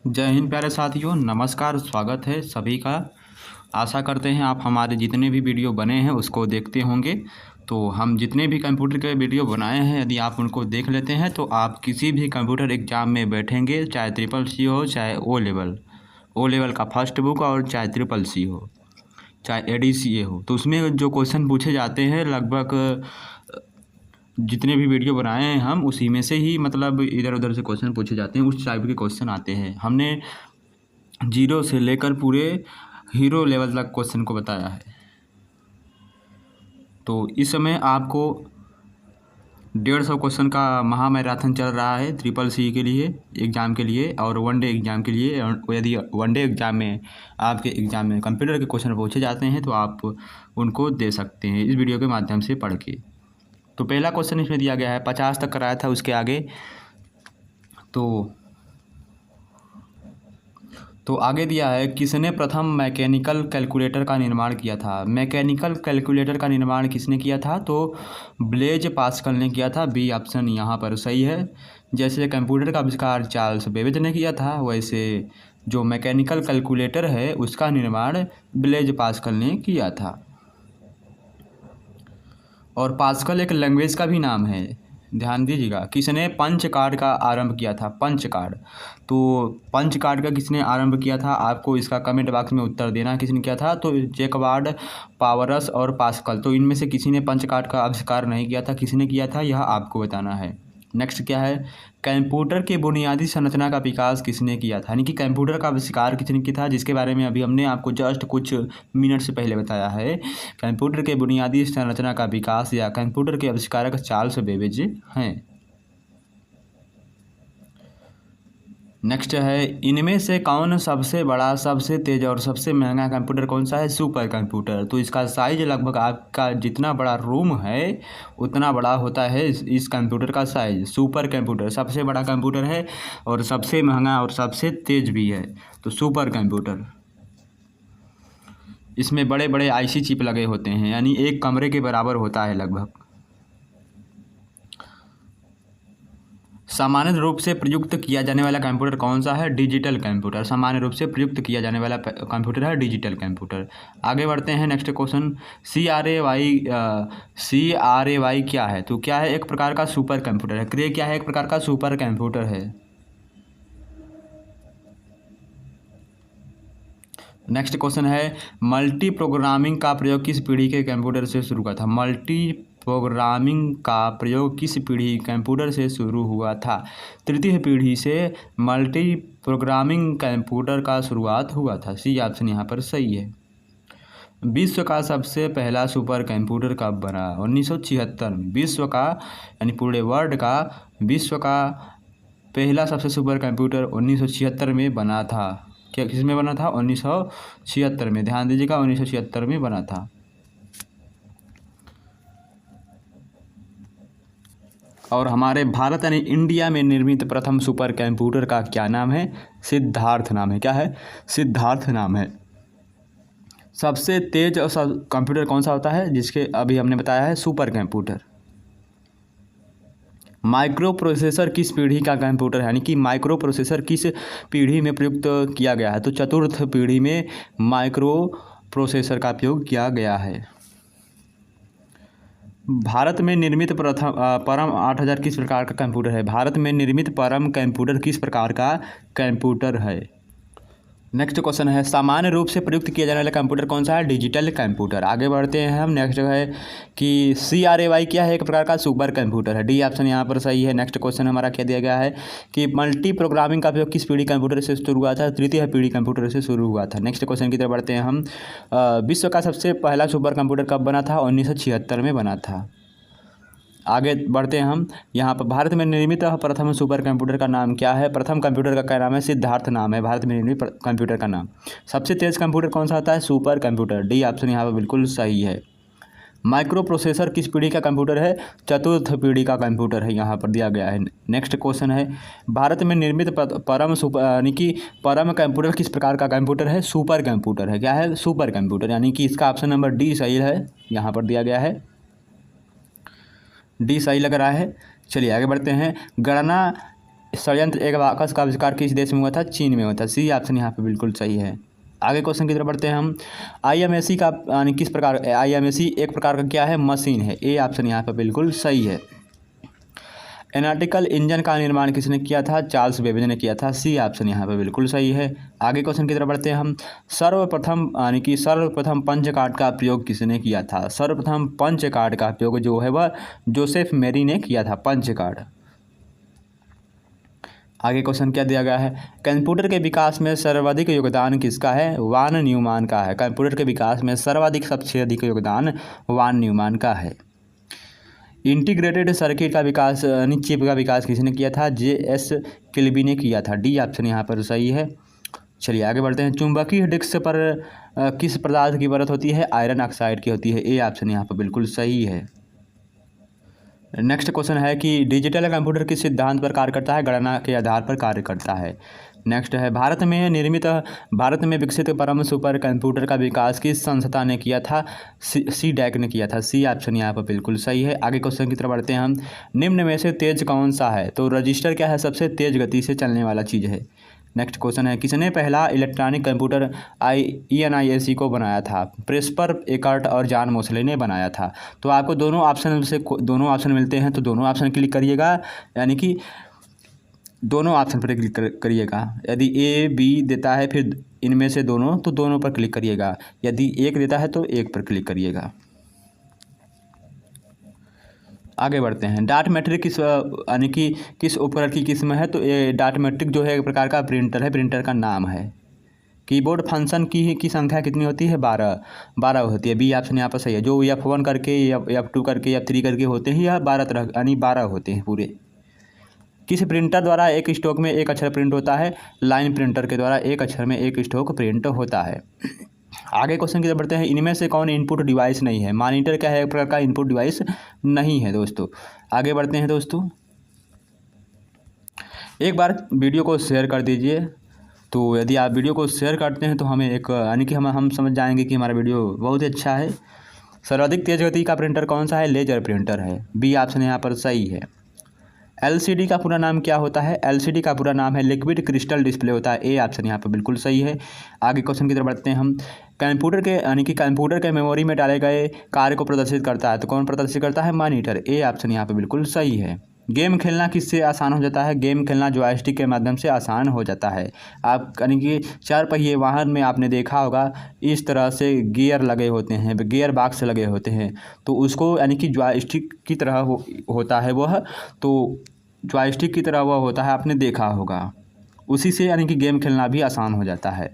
जय हिंद प्यारे साथियों, नमस्कार। स्वागत है सभी का। आशा करते हैं आप हमारे जितने भी वीडियो बने हैं उसको देखते होंगे। तो हम जितने भी कंप्यूटर के वीडियो बनाए हैं, यदि आप उनको देख लेते हैं तो आप किसी भी कंप्यूटर एग्ज़ाम में बैठेंगे, चाहे ट्रिपल सी हो, चाहे ओ लेवल का फर्स्ट बुक, और चाहे ट्रिपल सी हो, चाहे ADCA हो, तो उसमें जो क्वेश्चन पूछे जाते हैं लगभग जितने भी वीडियो बनाए हैं हम उसी में से ही मतलब इधर उधर से क्वेश्चन पूछे जाते हैं, उस टाइप के क्वेश्चन आते हैं। हमने जीरो से लेकर पूरे हीरो लेवल तक क्वेश्चन को बताया है। तो इस समय आपको 150 क्वेश्चन का महा मैराथन चल रहा है ट्रिपल सी के लिए एग्ज़ाम के लिए और वनडे एग्ज़ाम के लिए। यदि वनडे एग्ज़ाम में आपके एग्ज़ाम में कंप्यूटर के क्वेश्चन पूछे जाते हैं तो आप उनको दे सकते हैं इस वीडियो के माध्यम से पढ़ के। तो पहला क्वेश्चन इसमें दिया गया है, 50 तक कराया था, उसके आगे तो आगे दिया है, किसने प्रथम मैकेनिकल कैलकुलेटर का निर्माण किया था। मैकेनिकल कैलकुलेटर का निर्माण किसने किया था? तो ब्लेज पास्कल ने किया था। बी ऑप्शन यहाँ पर सही है। जैसे कंप्यूटर का आविष्कार चार्ल्स बेबेज ने किया था, वैसे जो मैकेनिकल कैलकुलेटर है उसका निर्माण ब्लेज पास्कल ने किया था। और पास्कल एक लैंग्वेज का भी नाम है, ध्यान दीजिएगा। किसने पंच कार्ड का आरंभ किया था? Punch card. तो पंच कार्ड का किसने आरंभ किया था? आपको इसका कमेंट बॉक्स में उत्तर देना, किसने किया था। तो जैकबार्ड, पावरस और पास्कल, तो इनमें से किसी ने पंच कार्ड का आविष्कार नहीं किया था। किसने किया था यह आपको बताना है। नेक्स्ट क्या है, कंप्यूटर के बुनियादी संरचना का विकास किसने किया था, यानी कि कंप्यूटर का आविष्कार किसने किया था, जिसके बारे में अभी हमने आपको जस्ट कुछ मिनट से पहले बताया है। कंप्यूटर के बुनियादी संरचना का विकास या कंप्यूटर के आविष्कारक चार्ल्स बेबेज हैं। नेक्स्ट है, इनमें से कौन सबसे बड़ा, सबसे तेज और सबसे महंगा कंप्यूटर कौन सा है? Super computer. तो इसका साइज लगभग आपका जितना बड़ा रूम है उतना बड़ा होता है इस कंप्यूटर का साइज। सुपर कंप्यूटर सबसे बड़ा कंप्यूटर है और सबसे महंगा और सबसे तेज भी है। तो सुपर कंप्यूटर, इसमें बड़े बड़े IC चिप लगे होते हैं, यानी एक कमरे के बराबर होता है लगभग। सामान्य रूप से प्रयुक्त किया जाने वाला कंप्यूटर कौन सा है? Digital computer. सामान्य रूप से प्रयुक्त किया जाने वाला कंप्यूटर है डिजिटल कंप्यूटर। आगे बढ़ते हैं, नेक्स्ट क्वेश्चन, CRAY क्या है? तो क्या है? एक प्रकार का सुपर कंप्यूटर है। क्रे क्या है? एक प्रकार का सुपर कंप्यूटर है। नेक्स्ट क्वेश्चन है, मल्टी प्रोग्रामिंग का प्रयोग किस पीढ़ी के कंप्यूटर से शुरू हुआ था? मल्टी प्रोग्रामिंग का प्रयोग किस पीढ़ी कंप्यूटर से शुरू हुआ था? तृतीय पीढ़ी से मल्टी प्रोग्रामिंग कंप्यूटर का शुरुआत हुआ था। सी ऑप्शन यहाँ पर सही है। विश्व का सबसे पहला सुपर कंप्यूटर कब बना? 1976 में। विश्व का यानी पूरे वर्ल्ड का विश्व का पहला सबसे सुपर कंप्यूटर 1976 में बना था। क्या किस में बना था? 1976 में। ध्यान दीजिएगा, 1976 में बना था। और हमारे भारत यानी इंडिया में निर्मित प्रथम सुपर कंप्यूटर का क्या नाम है? सिद्धार्थ नाम है। क्या है? सिद्धार्थ नाम है। सबसे तेज और कंप्यूटर कौन सा होता है? जिसके अभी हमने बताया है सुपर कंप्यूटर। माइक्रो प्रोसेसर किस पीढ़ी का कंप्यूटर है, यानी कि माइक्रो प्रोसेसर किस पीढ़ी में प्रयुक्त किया गया है? तो चतुर्थ पीढ़ी में माइक्रो प्रोसेसर का उपयोग किया गया है। भारत में निर्मित परम 8000 किस प्रकार का कंप्यूटर है? भारत में निर्मित परम कंप्यूटर किस प्रकार का कंप्यूटर है? नेक्स्ट क्वेश्चन है, सामान्य रूप से प्रयुक्त किया जाने वाला कंप्यूटर कौन सा है? Digital computer. आगे बढ़ते हैं हम। नेक्स्ट है कि CRAY क्या है? एक प्रकार का सुपर कंप्यूटर है। डी ऑप्शन यहाँ पर सही है। नेक्स्ट क्वेश्चन हमारा क्या दिया गया है कि मल्टी प्रोग्रामिंग का उपयोग किस पीढ़ी कंप्यूटर से शुरू हुआ था? तृतीय पीढ़ी कंप्यूटर से शुरू हुआ था। नेक्स्ट क्वेश्चन की तरफ बढ़ते हैं हम। विश्व का सबसे पहला सुपर कंप्यूटर कब बना था? 1976 में बना था। आगे बढ़ते हैं हम। यहाँ पर भारत में निर्मित प्रथम सुपर कंप्यूटर का नाम क्या है? प्रथम कंप्यूटर का क्या नाम है? सिद्धार्थ नाम है भारत में निर्मित कंप्यूटर का नाम। सबसे तेज कंप्यूटर कौन सा होता है? Super computer. डी ऑप्शन यहाँ पर बिल्कुल सही है। माइक्रो प्रोसेसर किस पीढ़ी का कंप्यूटर है? चतुर्थ पीढ़ी का कंप्यूटर है, यहाँ पर दिया गया है। नेक्स्ट क्वेश्चन है, भारत में निर्मित परम सुपर यानी कि परम कंप्यूटर किस प्रकार का कंप्यूटर है? सुपर कंप्यूटर है। क्या है? सुपर कंप्यूटर, यानी कि इसका ऑप्शन नंबर डी सही है, यहाँ पर दिया गया है। डी सही लग रहा है। चलिए आगे बढ़ते हैं। गणना षड्यंत्र एक बाकस का आविष्कार किस देश में हुआ था? चीन में हुआ था। सी ऑप्शन यहाँ पे बिल्कुल सही है। आगे क्वेश्चन की तरफ बढ़ते हैं हम। आईएमएसी का यानी किस प्रकार, आईएमएसी एक प्रकार का क्या है? मशीन है। ए ऑप्शन यहाँ पे बिल्कुल सही है। एनालिटिकल इंजन का निर्माण किसने किया था? चार्ल्स बेबेज ने किया था। सी ऑप्शन यहाँ पे बिल्कुल सही है। आगे क्वेश्चन की तरफ बढ़ते हैं हम। सर्वप्रथम पंच कार्ड का प्रयोग किसने किया था? सर्वप्रथम पंच कार्ड का प्रयोग जो है वह जोसेफ मेरी ने किया था, पंच कार्ड। आगे क्वेश्चन क्या दिया गया है? कंप्यूटर के विकास में सर्वाधिक योगदान किसका है? वान न्यूमान का है। कंप्यूटर के विकास में सर्वाधिक सबसे अधिक योगदान वान न्यूमान का है। इंटीग्रेटेड सर्किट का विकास यानी चिप का विकास किसने किया था? जे.एस. किल्बी ने किया था। डी ऑप्शन यहाँ पर सही है। चलिए आगे बढ़ते हैं। चुंबकीय डिस्क पर किस पदार्थ की परत होती है? आयरन ऑक्साइड की होती है। ए ऑप्शन यहाँ पर बिल्कुल सही है। नेक्स्ट क्वेश्चन है कि डिजिटल कंप्यूटर किस सिद्धांत पर कार्य करता है? गणना के आधार पर कार्य करता है। नेक्स्ट है भारत में विकसित परम सुपर कंप्यूटर का विकास किस संस्था ने किया था? सी डैक ने किया था। सी ऑप्शन यहाँ पर बिल्कुल सही है। आगे क्वेश्चन की तरफ बढ़ते हैं हम। निम्न में से तेज कौन सा है? तो रजिस्टर क्या है? सबसे तेज गति से चलने वाला चीज़ है। नेक्स्ट क्वेश्चन है किसने पहला इलेक्ट्रॉनिक कंप्यूटर ENIAC को बनाया था? प्रेस्पर, एकर्ट और जॉन मोस्ले ने बनाया था। तो आपको दोनों ऑप्शन मिलते हैं, तो दोनों ऑप्शन क्लिक करिएगा, यानी कि दोनों ऑप्शन पर क्लिक करिएगा। यदि ए बी देता है फिर इनमें से दोनों, तो दोनों पर क्लिक करिएगा। यदि एक देता है तो एक पर क्लिक करिएगा। आगे बढ़ते हैं। डाट मैट्रिक यानी कि किस उपकरण की किस्म है? तो ये डाट मैट्रिक जो है एक प्रकार का प्रिंटर है, प्रिंटर का नाम है। कीबोर्ड फंक्शन की संख्या कितनी होती है? 12 होती है। बी ऑप्शन यहाँ पर सही है। जो F1 करके F2 करके F3 करके होते हैं, यह 12 तरह यानी 12 होते हैं पूरे। किस प्रिंटर द्वारा एक स्ट्रोक में एक अक्षर प्रिंट होता है? लाइन प्रिंटर के द्वारा एक अक्षर में एक स्ट्रोक प्रिंट होता है। आगे क्वेश्चन की तरफ बढ़ते हैं। इनमें से कौन इनपुट डिवाइस नहीं है? मॉनिटर क्या है? एक प्रकार का इनपुट डिवाइस नहीं है दोस्तों। आगे बढ़ते हैं दोस्तों। एक बार वीडियो को शेयर कर दीजिए। तो यदि आप वीडियो को शेयर करते हैं तो हमें एक यानी कि हम समझ जाएंगे कि हमारा वीडियो बहुत ही अच्छा है। सर्वाधिक तेज गति का प्रिंटर कौन सा है? लेजर प्रिंटर है। बी ऑप्शन यहाँ पर सही है। LCD का पूरा नाम क्या होता है? LCD का पूरा नाम है लिक्विड क्रिस्टल डिस्प्ले होता है। ए ऑप्शन यहाँ पर बिल्कुल सही है। आगे क्वेश्चन की तरफ बढ़ते हैं हम। कंप्यूटर के मेमोरी में डाले गए कार्य को प्रदर्शित करता है, तो कौन प्रदर्शित करता है? मॉनिटर। ए ऑप्शन यहाँ पर बिल्कुल सही है। गेम खेलना किससे आसान हो जाता है? गेम खेलना जॉयस्टिक के माध्यम से आसान हो जाता है। आप यानी कि 4 पहिए वाहन में आपने देखा होगा इस तरह से गियर लगे होते हैं, गियर बॉक्स लगे होते हैं, तो उसको यानी कि जॉयस्टिक की तरह होता है वह, तो जॉयस्टिक की तरह वह होता है, आपने देखा होगा। उसी से यानी कि गेम खेलना भी आसान हो जाता है।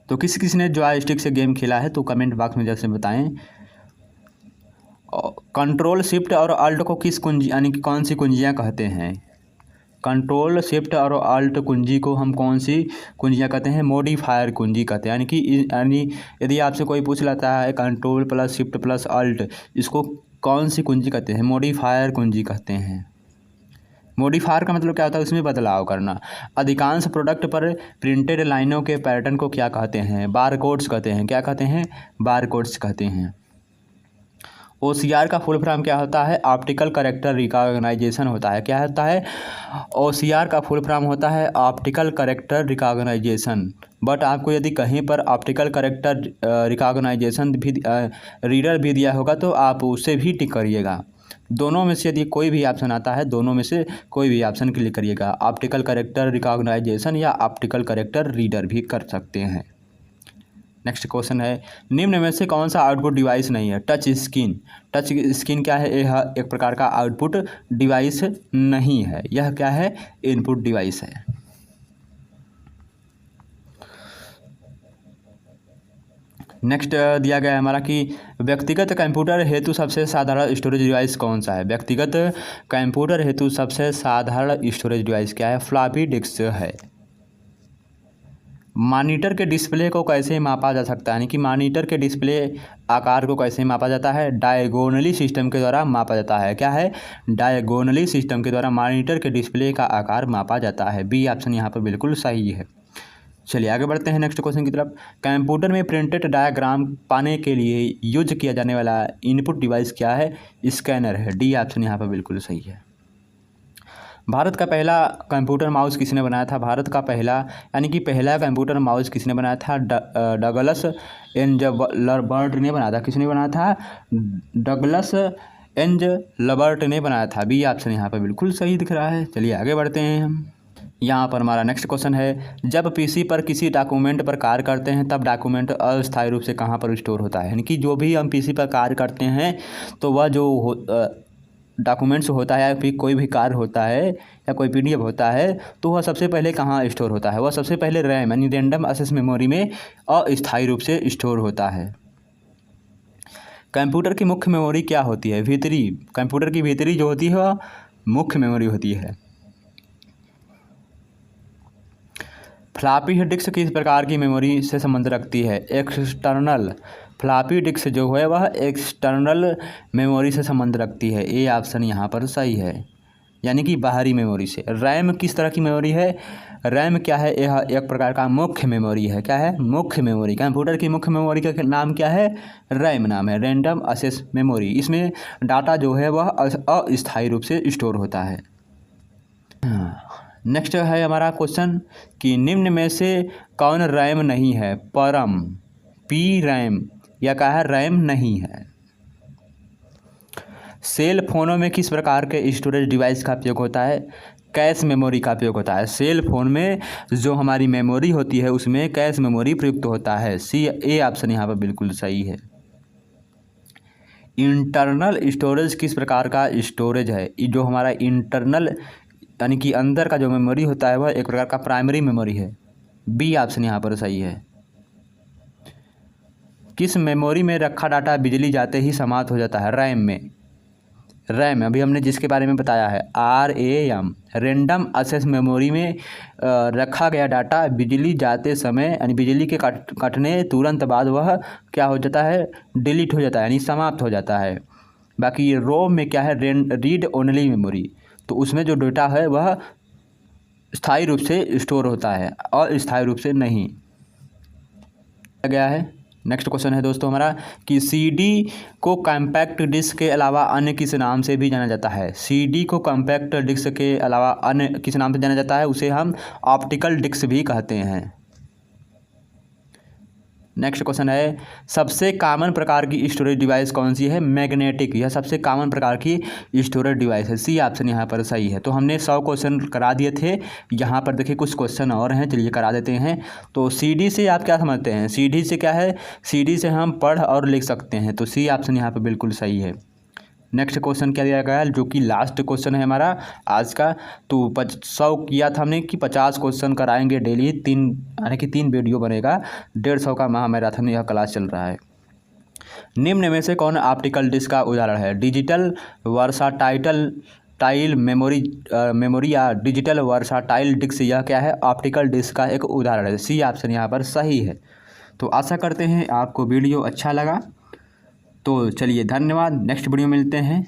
तो किस ने जॉयस्टिक से गेम खेला है? तो कमेंट बॉक्स में जैसे बताएं। कंट्रोल शिफ्ट और अल्ट को किस कुंजी यानी कि कौन सी कुंजियाँ कहते हैं? कंट्रोल शिफ्ट और अल्ट कुंजी को हम कौन सी कुंजियाँ कहते हैं? मॉडिफायर कुंजी कहते हैं। यानी यदि आपसे कोई पूछ लेता है control plus shift plus alt, इसको कौन सी कुंजी कहते हैं? मॉडिफायर कुंजी कहते हैं। मॉडिफायर का मतलब क्या होता है? उसमें बदलाव करना। अधिकांश प्रोडक्ट पर प्रिंटेड लाइनों के पैटर्न को क्या कहते हैं? बारकोड्स कहते हैं। क्या कहते हैं? बारकोड्स कहते हैं। OCR का फुल फॉर्म क्या होता है? ऑप्टिकल कैरेक्टर रिकॉग्नाइजेशन होता है। क्या होता है? OCR का फुल फॉर्म होता है ऑप्टिकल कैरेक्टर रिकॉग्नाइजेशन। बट आपको यदि कहीं पर ऑप्टिकल कैरेक्टर रिकॉग्नाइजेशन भी रीडर भी दिया होगा तो आप उसे भी टिक करिएगा। दोनों में से यदि कोई भी ऑप्शन आता है, दोनों में से कोई भी ऑप्शन क्लिक करिएगा। ऑप्टिकल कैरेक्टर रिकॉग्नाइजेशन या ऑप्टिकल कैरेक्टर रीडर भी कर सकते हैं। नेक्स्ट क्वेश्चन है निम्न में से कौन सा आउटपुट डिवाइस नहीं है? टच स्क्रीन क्या है? यह एक प्रकार का आउटपुट डिवाइस नहीं है। यह क्या है? इनपुट डिवाइस है। नेक्स्ट दिया गया है हमारा कि व्यक्तिगत कंप्यूटर हेतु सबसे साधारण स्टोरेज डिवाइस कौन सा है? व्यक्तिगत कंप्यूटर हेतु सबसे साधारण स्टोरेज डिवाइस क्या है? फ्लॉपी डिस्क है। मॉनिटर के डिस्प्ले को कैसे मापा जा सकता है? यानी कि मॉनिटर के डिस्प्ले आकार को कैसे मापा जाता है? डायगोनली सिस्टम के द्वारा मापा जाता है। क्या है? डायगोनली सिस्टम के द्वारा मॉनिटर के डिस्प्ले का आकार मापा जाता है। बी ऑप्शन यहाँ पर बिल्कुल सही है। चलिए आगे बढ़ते हैं नेक्स्ट क्वेश्चन की तरफ। कंप्यूटर में प्रिंटेड डायग्राम पाने के लिए यूज किया जाने वाला इनपुट डिवाइस क्या है? स्कैनर है। डी ऑप्शन यहाँ पर बिल्कुल सही है। भारत का पहला कंप्यूटर माउस किसने बनाया था? भारत का पहला यानी कि पहला कंप्यूटर माउस किसने बनाया था? डगलस एंजलबर्ट ने बनाया था। किसने बनाया था? डगलस एंजलबर्ट ने बनाया था। बी ऑप्शन यहाँ पर बिल्कुल सही दिख रहा है। चलिए आगे बढ़ते हैं हम। यहाँ पर हमारा नेक्स्ट क्वेश्चन है, जब पीसी पर किसी डॉक्यूमेंट पर कार्य करते हैं तब डॉक्यूमेंट अस्थायी रूप से कहाँ पर स्टोर होता है? यानी कि जो भी हम पीसी पर कार्य करते हैं तो वह जो डॉक्यूमेंट्स होता है या फिर कोई भी कार्य होता है या कोई पीडीएफ होता है तो वह सबसे पहले कहाँ स्टोर होता है? वह सबसे पहले रैम यानी रैंडम एक्सेस मेमोरी में अस्थायी रूप से स्टोर होता है। कंप्यूटर की मुख्य मेमोरी क्या होती है? भीतरी, कंप्यूटर की भीतरी जो होती है वह मुख्य मेमोरी होती है। फ्लॉपी डिस्क किस प्रकार की मेमोरी से संबंध रखती है? एक्सटर्नल, फ्लॉपी डिस्क जो है वह एक्सटर्नल मेमोरी से संबंध रखती है। ए ऑप्शन यहाँ पर सही है, यानी कि बाहरी मेमोरी से। रैम किस तरह की मेमोरी है? रैम क्या है? यह एक प्रकार का मुख्य मेमोरी है। क्या है? मुख्य मेमोरी। कंप्यूटर की मुख्य मेमोरी का नाम क्या है? रैम नाम है, रैंडम एक्सेस मेमोरी। इसमें डाटा जो है वह अस्थायी रूप से स्टोर होता है। नेक्स्ट है हमारा क्वेश्चन कि निम्न में से कौन रैम नहीं है? परम, पी रैम या क्या है? रैम नहीं है। सेल फोनों में किस प्रकार के स्टोरेज डिवाइस का उपयोग होता है? कैश मेमोरी का उपयोग होता है। सेल फोन में जो हमारी मेमोरी होती है उसमें कैश मेमोरी प्रयुक्त होता है। सी, ए ऑप्शन यहाँ पर बिल्कुल सही है। इंटरनल स्टोरेज किस प्रकार का स्टोरेज है? जो हमारा इंटरनल यानी कि अंदर का जो मेमोरी होता है वह एक प्रकार का प्राइमरी मेमोरी है। बी ऑप्शन यहाँ पर सही है। किस मेमोरी में रखा डाटा बिजली जाते ही समाप्त हो जाता है? रैम में। रैम अभी हमने जिसके बारे में बताया है, RAM, रैंडम एक्सेस मेमोरी में रखा गया डाटा बिजली जाते समय यानी बिजली के कटने तुरंत बाद वह क्या हो जाता है? डिलीट हो जाता है यानी समाप्त हो जाता है। बाकी रोम में क्या है? रीड ओनली मेमोरी, तो उसमें जो डेटा है वह स्थायी रूप से स्टोर होता है और स्थायी रूप से नहीं गया है। नेक्स्ट क्वेश्चन है दोस्तों हमारा कि सीडी को कॉम्पैक्ट डिस्क के अलावा अन्य किस नाम से भी जाना जाता है? सीडी को कॉम्पैक्ट डिस्क के अलावा अन्य किस नाम से जाना जाता है? उसे हम ऑप्टिकल डिस्क भी कहते हैं। नेक्स्ट क्वेश्चन है, सबसे कॉमन प्रकार की स्टोरेज डिवाइस कौन सी है? मैग्नेटिक, यह सबसे कॉमन प्रकार की स्टोरेज डिवाइस है। सी ऑप्शन यहाँ पर सही है। तो हमने 100 क्वेश्चन करा दिए थे, यहाँ पर देखिए कुछ क्वेश्चन और हैं, चलिए करा देते हैं। तो सीडी से आप क्या समझते हैं? सीडी से क्या है? सीडी से हम पढ़ और लिख सकते हैं, तो सी ऑप्शन यहाँ पर बिल्कुल सही है। नेक्स्ट क्वेश्चन क्या दिया गया है, जो कि लास्ट क्वेश्चन है हमारा आज का। तो 100 किया था हमने कि 50 क्वेश्चन कराएंगे डेली, 3 यानी कि 3 वीडियो बनेगा। 150 का महामैराथन यह क्लास चल रहा है। निम्न में से कौन ऑप्टिकल डिस्क का उदाहरण है? डिजिटल वर्साटाइल मेमोरी या डिजिटल वर्साटाइल डिस्क, यह क्या है? ऑप्टिकल डिस्क का एक उदाहरण है। सी ऑप्शन यहाँ पर सही है। तो आशा करते हैं आपको वीडियो अच्छा लगा। तो चलिए धन्यवाद, नेक्स्ट वीडियो मिलते हैं।